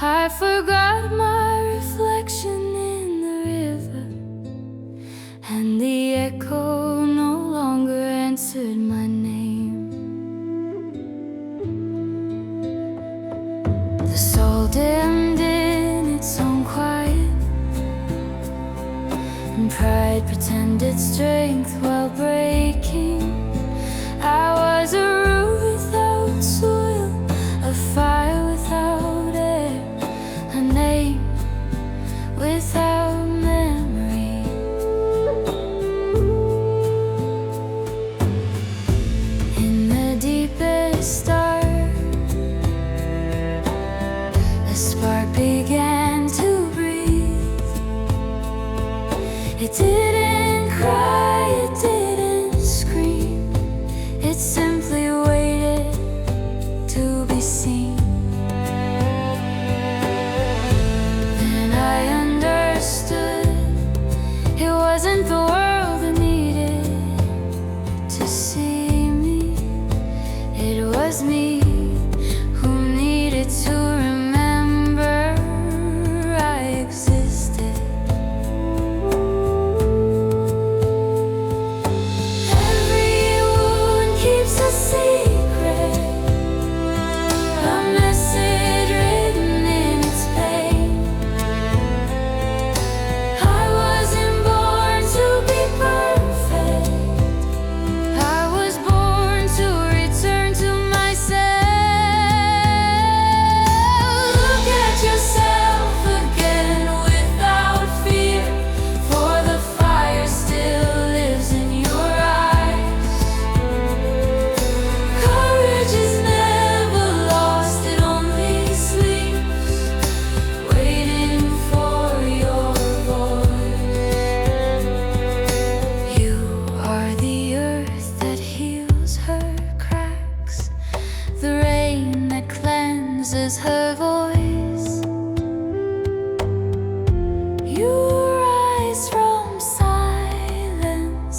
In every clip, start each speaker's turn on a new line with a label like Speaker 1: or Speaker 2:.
Speaker 1: I forgot my reflection in the river, and the echo no longer answered my name. The soul dimmed in its own quiet, and pride pretended strength while breaking. I was a root without soil, a fire without air, a name without memory. In the deepest dark, a spark began to breathe. It didn't cry, it didn't scream, it simply waited to be seen. Then I understood it wasn't the world that needed to see me, it was me who needed to remember I existed. Every wound keeps a secret, a message written in its pain. I wasn't born to be perfect, I was born to return to myself. Look at yourself again without fear, for the fire still lives in your eyes. Courage is never lost, it only sleeps, waiting for your voice. You are the earth that heals her cracks, the rain that cleanses her voice. You rise from silence,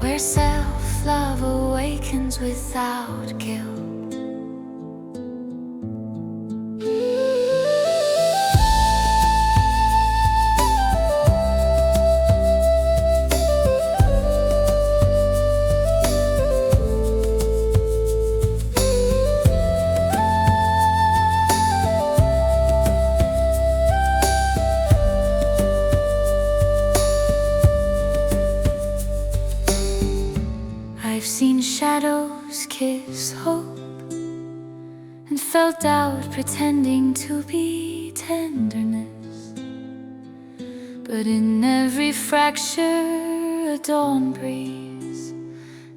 Speaker 1: where self-love awakens without guilt. I've seen shadows kiss hope, and felt doubt pretending to be tenderness. But in every fracture a dawn breeze,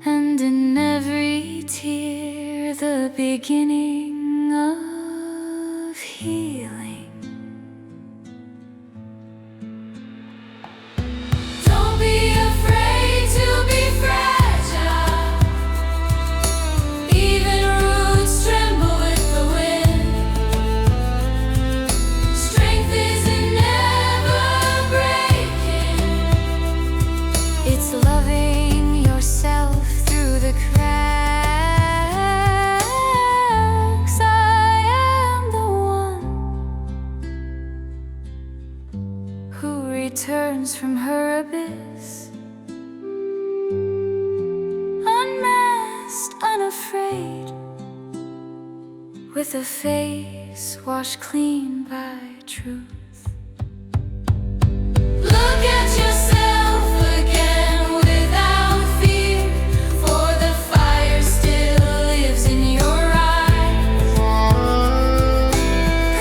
Speaker 1: and in every tear the beginning of healing. Don't be afraid to be fragile, even roots tremble with the wind. Strength isn't never breaking, it's loving yourself through the cracks. I am the one who returns from her abyss, unmasked, unafraid, with a face washed clean by truth. Look at yourself again without fear, for the fire still lives in your eyes.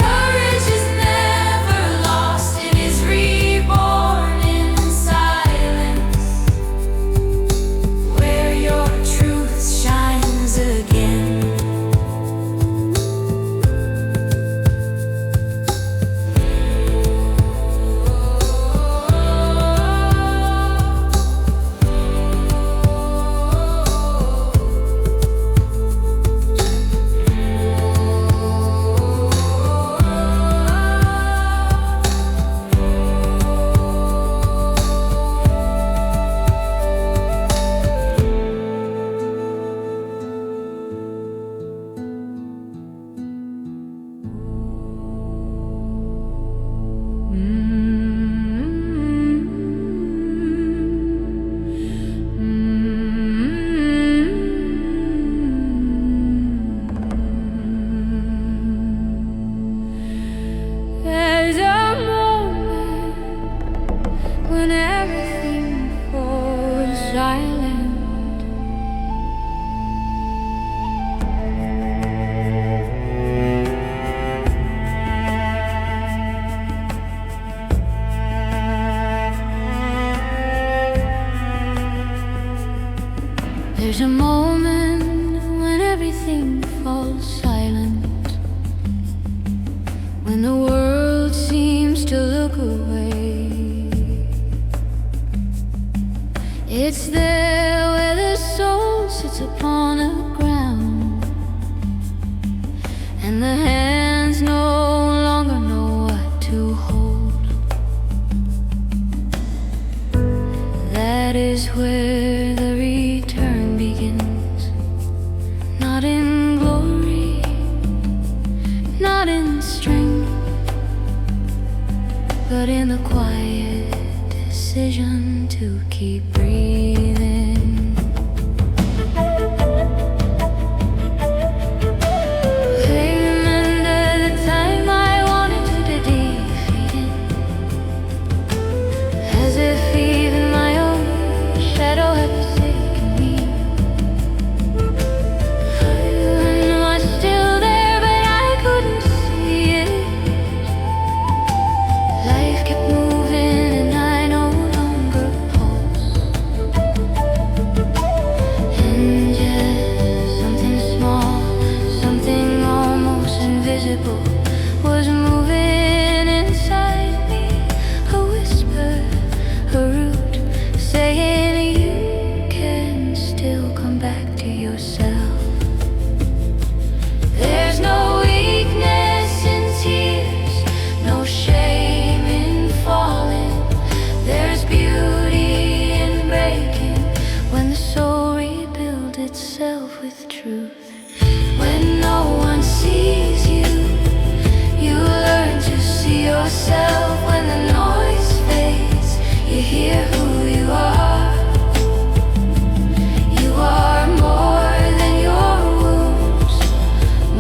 Speaker 1: Courage is never lost, it is reborn in silence, where your truth shines again. when the world seems to look away. It's there where the soul sits upon the ground, and the hands no longer know what to hold. That is where the return begins, not in glory, not in strength, but in the quiet decision to keep breathing. I remember the time I wanted to defeat it, as if even my own shadow had forsaken me. I was still there, but I couldn't see it. Life kept moving and I no longer pulse. And just something small, something almost invisible was moving inside me. A whisper, a root, saying you can still come back to yourself. There's no weakness in tears, no shame in falling. There's beauty in breaking, when the soul rebuilds itself with truth. When no one sees you, you learn to see yourself. When the noise fades, you hear who you are. You are more than your wounds,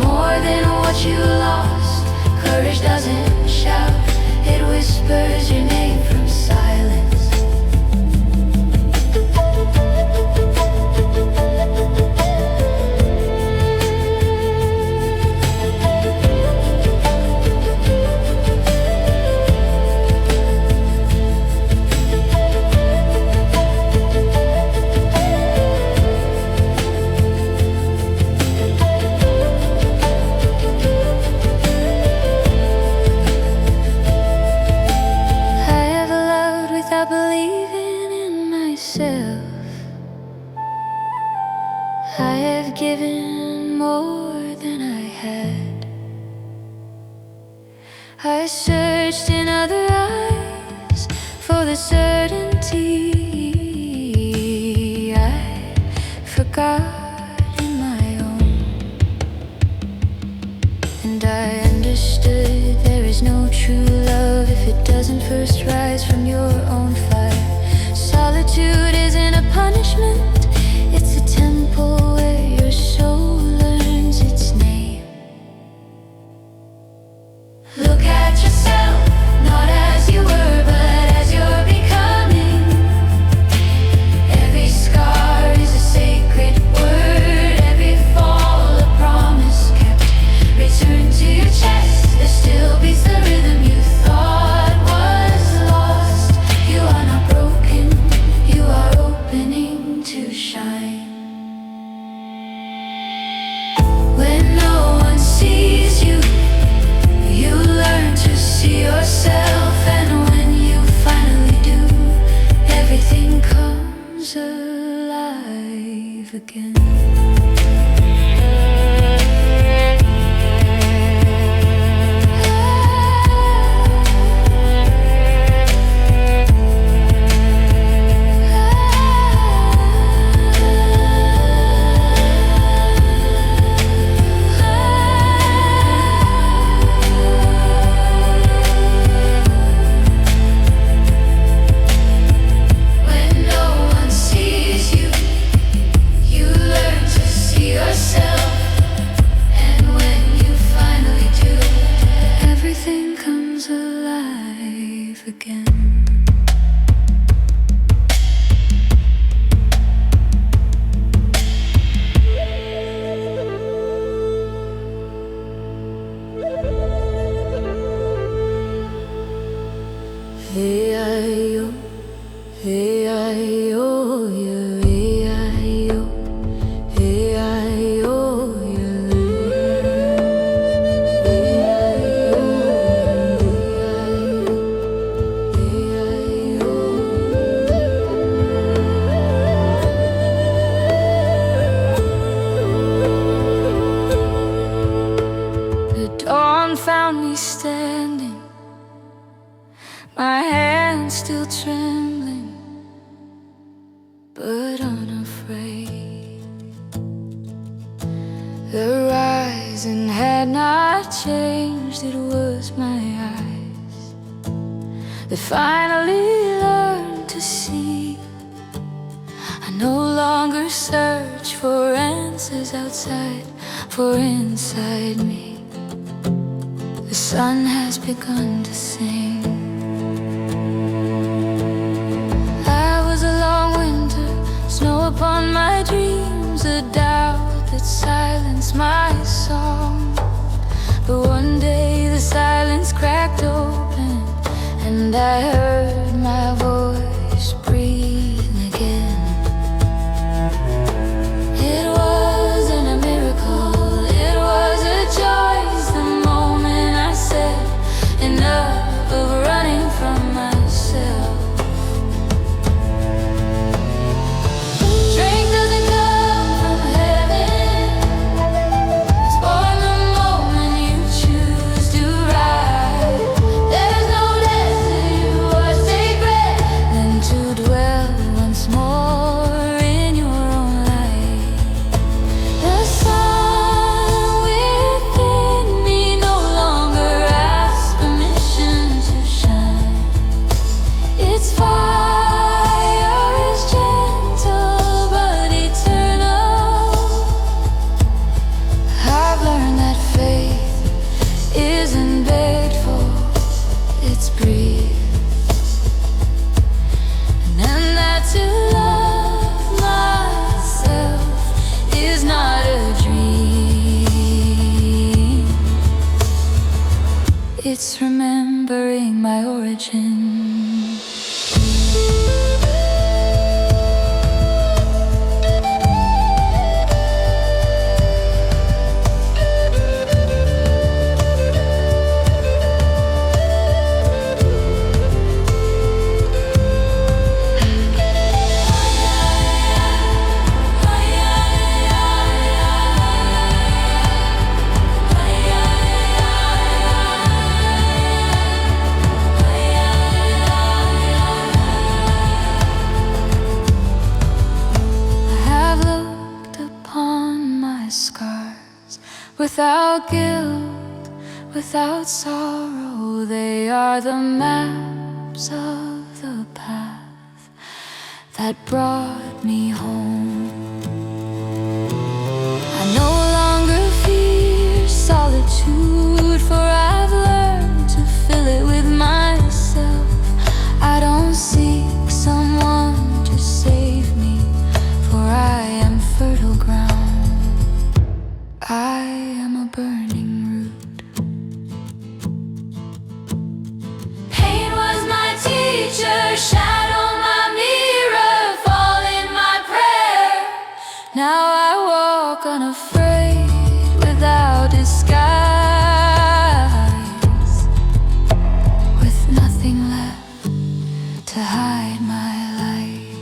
Speaker 1: more than what you lost. Courage doesn't shout, it whispers your name from silence. I have loved without believing in myself. I have given more than I had. I searched in other eyes for the certainty I forgot in my own. And I understood there is no true love if it doesn't first rise from your own fire. Solitude isn't a punishment, it's a temple where your soul learns its name. Look at yourself, not as you were, but as you're becoming. Every scar is a sacred word, every fall a promise kept. Return to your chest, there still beats the rhythm you thought was lost. You are not broken, you are opening to shine. When no one sees you, you learn to see yourself. And when you finally do, everything comes alive again. When no one sees you, you learn found me standing, my hands still trembling, but unafraid. The horizon had not changed, it was my eyes that finally learned to see. I no longer search for answers outside, for inside me the sun has begun to sing. I was a long winter, snow upon my dreams, a doubt that silenced my song. But one day the silence cracked open, and I heard my voice breathe again. It wasn't a miracle, it was a choice. The moment I said enough of running from myself. Strength doesn't come from heaven, it's born the moment you choose to ride. There's no less to you or sacred than to dwell once more in your own light. The sun within me no longer asks permission to shine. Its fire is gentle but eternal. I've learned that faith isn't begged for, it's breathed. And that to love myself is not a dream, it's remembering my origin. Without guilt, without sorrow, they are the maps of the path that brought me home. I no longer fear solitude, for I've learned to fill it with myself. I don't seek someone to save me, for I am fertile ground. I am a burning root. Pain was my teacher, shadow my mirror, fall in my prayer. Now I walk unafraid, without disguise, with nothing left to hide my light.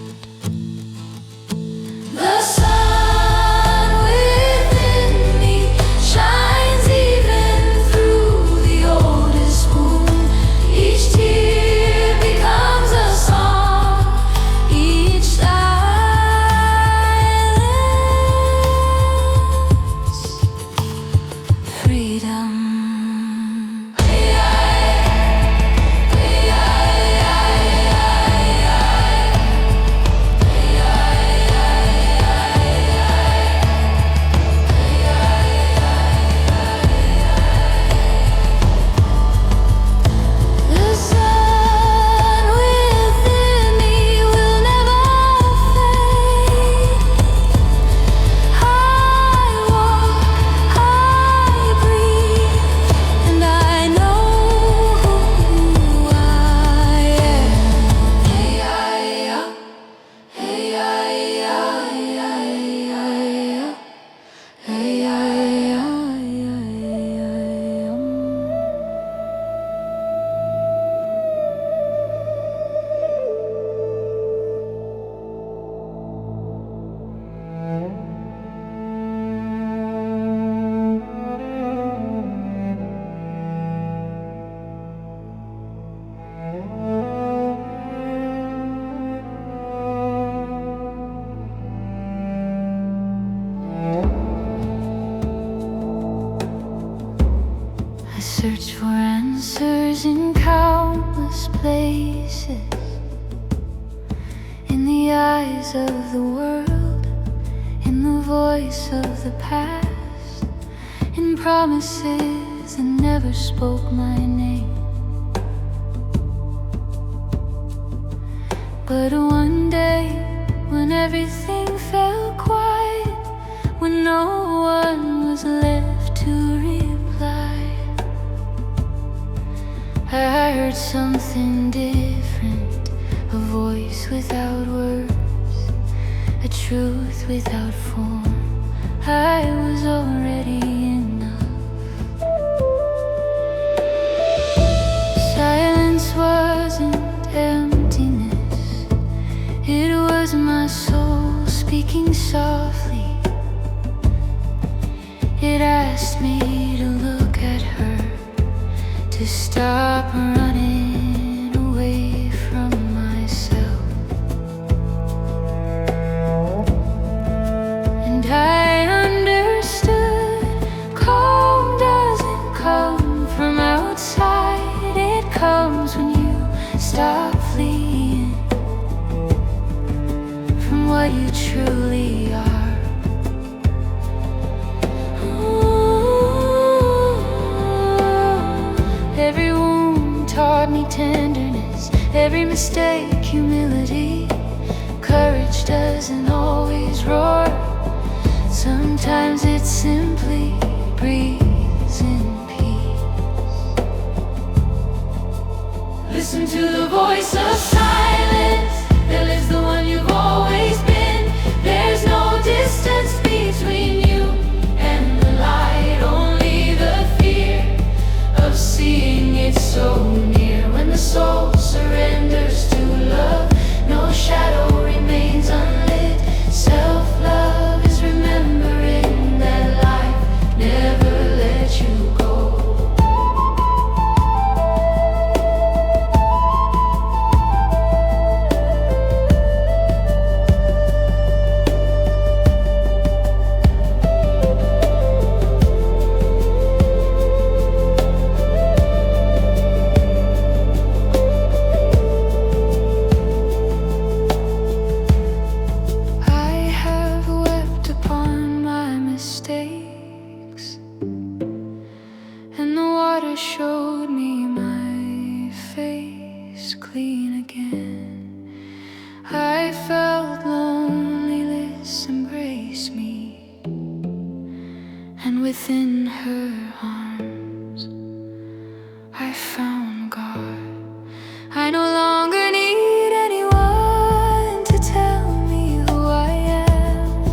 Speaker 1: The sun within me shines even through the oldest wound. Each tear becomes a song, each silence freedom. The sun within me will never fade. I walk, I breathe, search for answers in countless places, in the eyes of the world, in the voice of the past, in promises that never spoke my name. But one day, when everything fell quiet, when no one was left to reply, I heard something different, a voice without words, a truth without form. I was already enough. Silence wasn't emptiness, it was my soul speaking softly. It asked me to look at her, to stop running away from myself. And I understood, calm doesn't come from outside, it comes when you stop fleeing from what you truly are. Every wound taught me tenderness, every mistake humility. Courage doesn't always roar, sometimes it simply breathes in peace. Listen to the voice of silence, there lives the one you've always been. There's no distance between you and the light, only the fear of seeing it so near. When the soul surrenders to love, no shadow remains unlit. Self-love is remembering that life never let you go. And the water showed me my face clean again. I felt loneliness embrace me, and within her arms I found God. I no longer need anyone to tell me who I am,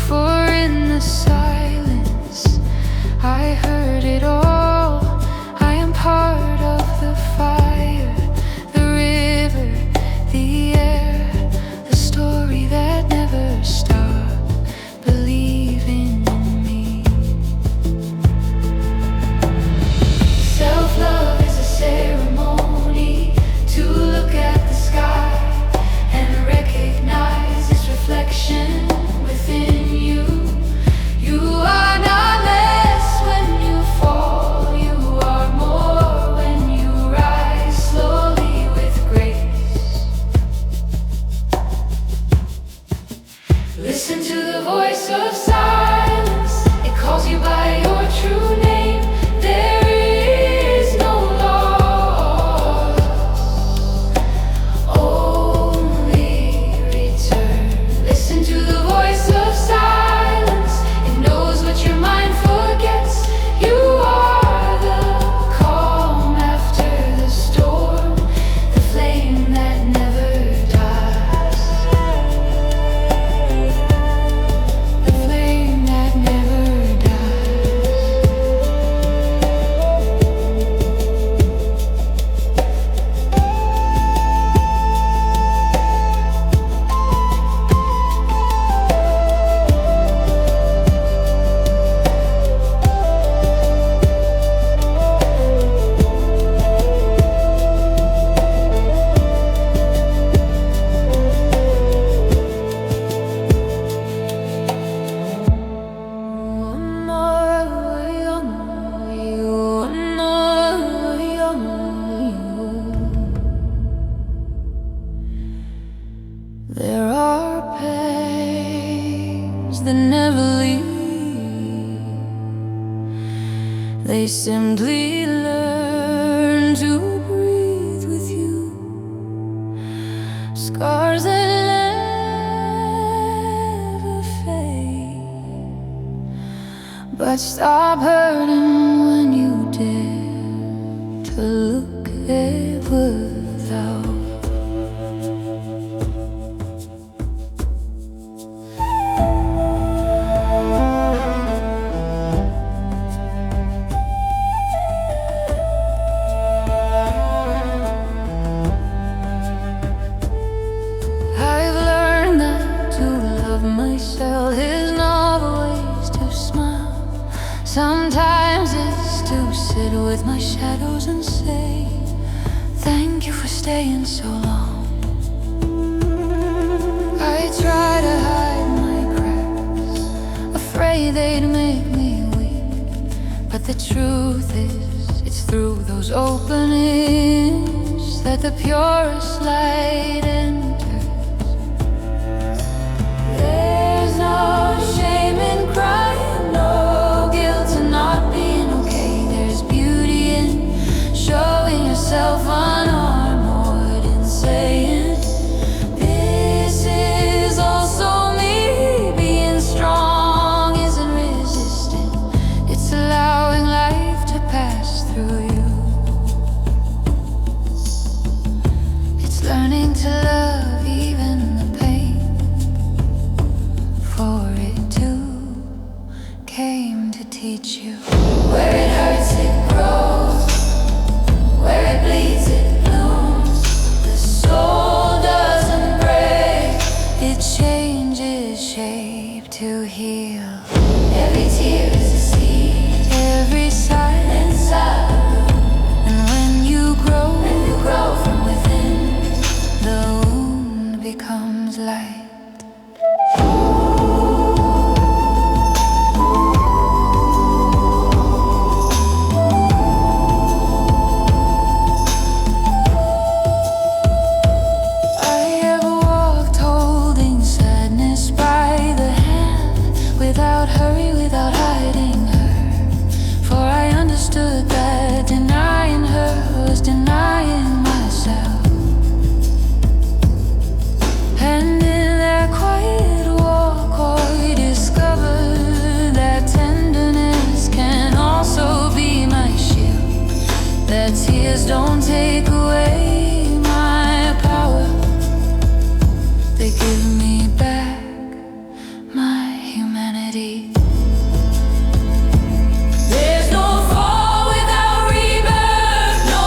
Speaker 1: for in the silence I heard it all. I am part of the fire, the river, the air, the story that never stopped believing in me. They simply learn to breathe with you. Scars that never fade, but stop hurting when you dare to look at without. Myself is not always to smile. Sometimes it's to sit with my shadows and say, thank you for staying so long. I try to hide my cracks, afraid they'd make me weak. But the truth is, it's through those openings that the purest light enters. No shame in crying, no guilt in not being okay. There's beauty in showing yourself unarmored and saying, this is also me. Being strong isn't resisting, it's allowing life to pass through you. It's learning to love even the pain. For it too came to teach you. Where it hurts, it grows. Where it bleeds, it blooms. The soul doesn't break, it changes shape to heal. Every tear is a seed, every silence out. And when you grow from within, the wound becomes light. Without hurry, without hiding her, for I understood that denying her was denying myself. And in that quiet walk, I discovered that tenderness can also be my shield. That tears don't take away my power, they give me back my humanity. There's no fall without rebirth, no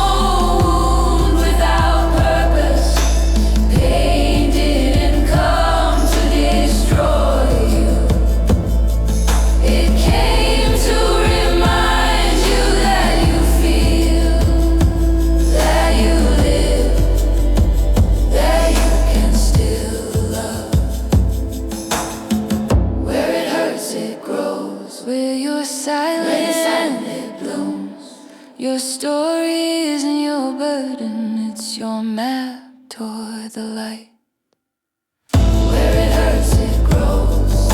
Speaker 1: wound without purpose. Pain didn't come to destroy you, it came to remind you that you feel, that you live, that you can still love. It grows where you're silent, it blooms. Your story isn't your burden, it's your map toward the light. Where it hurts, it grows.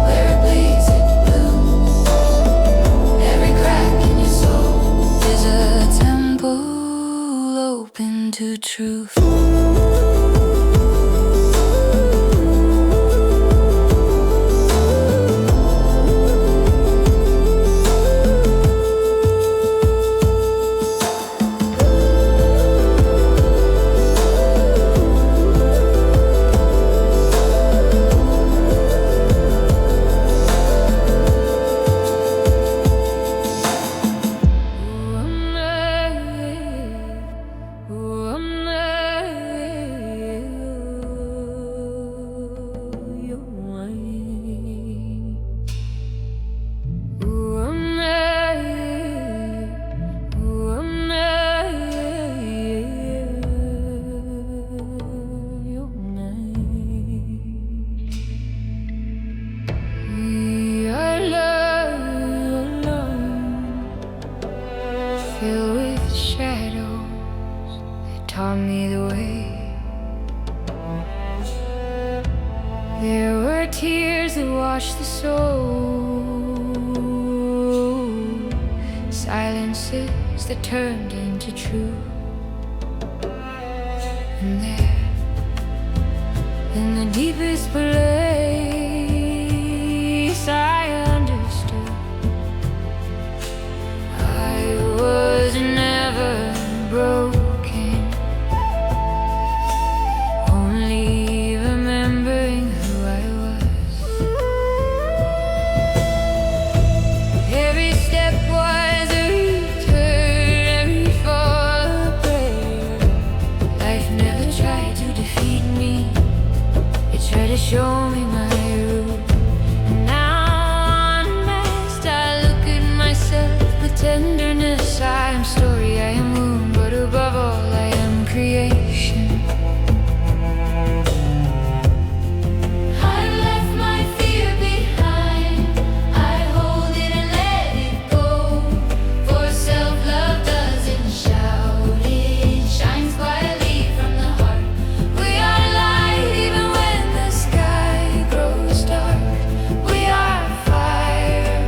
Speaker 1: Where it bleeds, it blooms. Every crack in your soul is a temple open to truth. Filled with shadows that taught me the way. There were tears that washed the soul, promises that turned into truth. And there, in the deepest place, I understood I was never broken, only remembering who I was. Every step was a return, every fall a prayer. Life never tried to defeat me, it tried to show me my root. Now unmasked, I look at myself with tenderness. I am story, I am wound, but above all I am creation. I left my fear behind, I hold it and let it go. For self-love doesn't shout, it shines quietly from the heart. We are light even when the sky grows dark. We are fire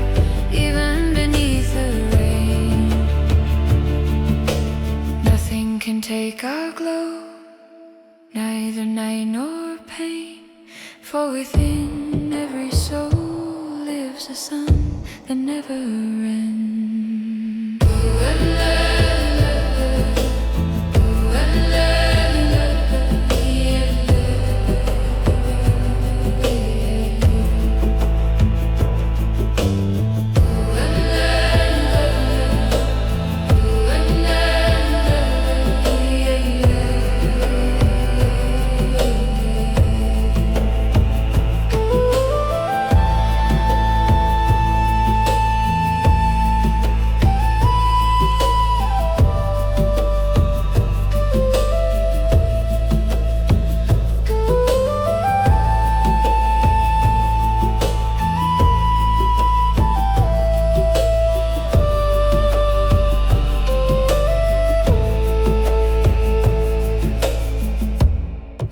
Speaker 1: even beneath the rain. Nothing can take our glow, neither night nor pain. For within every soul lives a sun that never ends.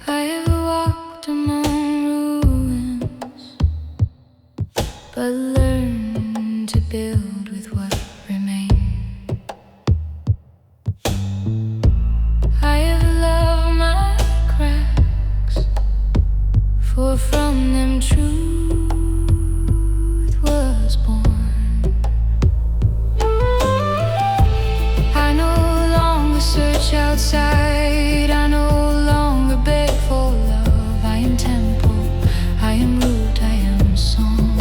Speaker 1: I have walked among ruins, but learned to build with what remained. I have loved my cracks, for from them truth was born. I no longer search outside, I no longer beg for love. I am temple, I am root, I am song.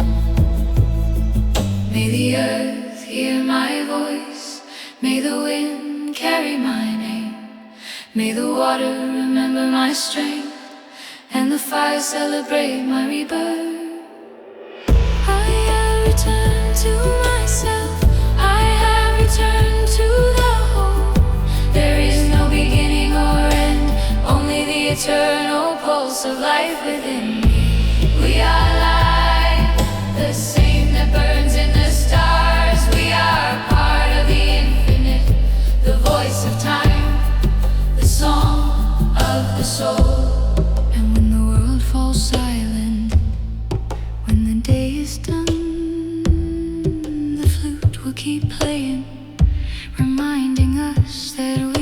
Speaker 1: May the earth hear my voice, may the wind carry my name. May the water remember my strength, and the fire celebrate my rebirth. I have returned to myself, I have returned to the whole. There is no beginning or end, only the eternal pulse of life within me. We are light, the same that burns in the stars. We are part of the infinite, the voice of time, the song of the soul. And when the world falls silent, when the day is done, the flute will keep playing, reminding us that we